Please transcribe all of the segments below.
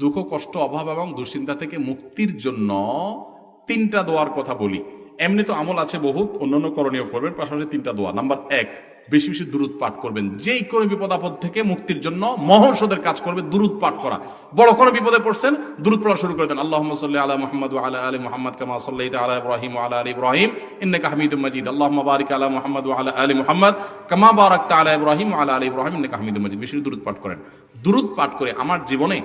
দুঃখ, কষ্ট, অভাব এবং দুশ্চিন্তা থেকে মুক্তির জন্য তিনটা দোয়ার কথা বলি। এমনি তো আমল আছে বহুত, অন্যান্য করণীয় করবেন, পাশাপাশি তিনটা দোয়া। নাম্বার 1, বেশি বেশি দুরূদ পাঠ করবেন। যেই কোনো বিপদ আপদ থেকে মুক্তির জন্য মহৌষধের কাজ করবে দুরূদ পাঠ করা। বড় কোনো বিপদে পড়ছেন, দুরূদ পড়া শুরু করে দেন। আল্লাহুম্মা সাল্লি আলা মুহাম্মাদ ওয়া আলা আলি মুহাম্মাদ কামা সাল্লাইতা আলা ইব্রাহিম ওয়া আলা আলি ইব্রাহিম ইন্নাকা হামিদুম মাজিদ। আল্লাহুম্মা বারিক আলা মুহাম্মাদ ওয়া আলা আলি মুহাম্মাদ কামা বারাকতা আলা ইব্রাহিম ওয়া আলা আলি ইব্রাহিম ইন্নাকা হামিদুম মাজিদ। বেশি দুরূদ পাঠ করেন। দুরূদ পাঠ করে আমার জীবনে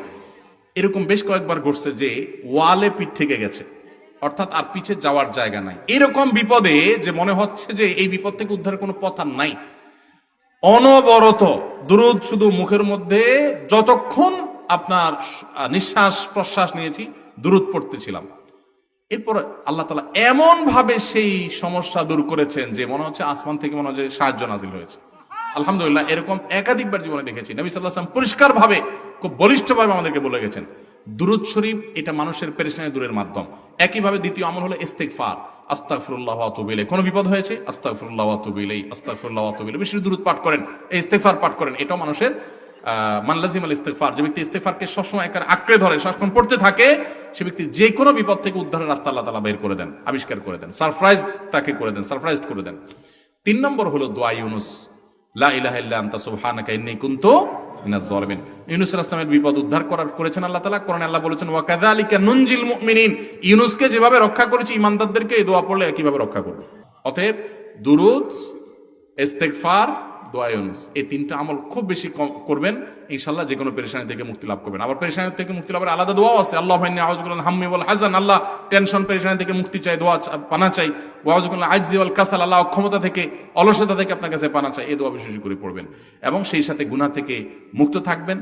এরকম বেশ কয়েকবার ঘটছে যে ওয়ালে পিঠ থেকে গেছে, অর্থাৎ আর পিছে যাওয়ার জায়গা নাই। এরকম বিপদে যে মনে হচ্ছে যে এই বিপদ থেকে উদ্ধারের কোনো পথ আর নাই, অনবরত দুরূদ শুধু মুখের মধ্যে যতক্ষণ আপনার নিঃশ্বাস প্রশ্বাস নিয়েছি দুরূদ পড়তেছিলাম। এরপর আল্লাহ তাআলা এমন ভাবে সেই সমস্যা দূর করেছেন যে মনে হচ্ছে আসমান থেকে মনে হচ্ছে সাহায্য নাজিল হয়েছে। আলহামদুলিল্লাহ, এরকম একাধিকবার জীবনে দেখেছি। নবী সাল্লাল্লাহু আলাইহি ওয়াসাল্লাম পরিষ্কারভাবে, খুব বলিষ্ঠভাবে আমাদেরকে বলে গেছেন দুরূদ শরীফ এটা মানুষের পেরেশানি দূরের মাধ্যম। একইভাবে দ্বিতীয় আমল হলো ইস্তিগফার, আস্তাগফিরুল্লাহ ওয়া আতুবু ইলাইহি। কোনো বিপদ হয়েছে, আস্তাগফিরুল্লাহ ওয়া আতুবু ইলাইহি, আস্তাগফিরুল্লাহ ওয়া আতুবু ইলাইহি। বেশি দুরূদ পাঠ করেন, এই ইস্তিগফার পাঠ করেন। এটাও মানুষের মান লাজিমাল ইস্তিগফার, যে ব্যক্তি ইস্তিগফারকে সবসময় একার আঁকড়ে ধরে, সবসময় পড়তে থাকে, সে ব্যক্তি যে কোনো বিপদ থেকে উদ্ধারের রাস্তা আল্লাহ তাআলা বের করে দেন, আবিষ্কার করে দেন, সারপ্রাইজ তাকে করে দেন, সারপ্রাইজ করে দেন। 3 নম্বর হলো দোয়া ইউনুস, লা ইলাহা ইল্লা আনতা সুবহানাকা ইন্নী কুনতু মিনাজ জালিমিন। ইউনুস আলাইহিস সালামের বিপদ উদ্ধার করেছেন আল্লাহ তাআলা। কোরআনে আল্লাহ বলেছেন ওয়া কাযালিকা নুনজিল মুমিনিন, ইউনুসকে যেভাবে রক্ষা করেছি ঈমানদারদেরকে এই দোয়া পড়লে একইভাবে রক্ষা করব। অতএব দুরূদ, ইস্তিগফার, দোয়া ইউনুস, এই 3টা আমল খুব বেশি করবেন, ইনশাআল্লাহ যে কোনো পেরেশানি থেকে মুক্তি লাভ করবেন। আবার পেরেশানি থেকে মুক্তি লাভের আলাদা দোয়াও আছে। আল্লাহুম্মা ইন্নী আউযু বিকা মিনাল হাম্মি ওয়াল হাযান, আল্লাহ টেনশন পেরেশানি থেকে মুক্তি চাই, দোয়া পানা চাই। ওয়া আউযু বিকা মিনাল আজজি ওয়াল কাসাল, আল্লাহ অক্ষমতা থেকে, অলসতা থেকে আপনার কাছে পানা চাই। এই দোয়া বিশেষ করে পড়বেন এবং সেই সাথে গুনাহ থেকে মুক্ত থাকবেন।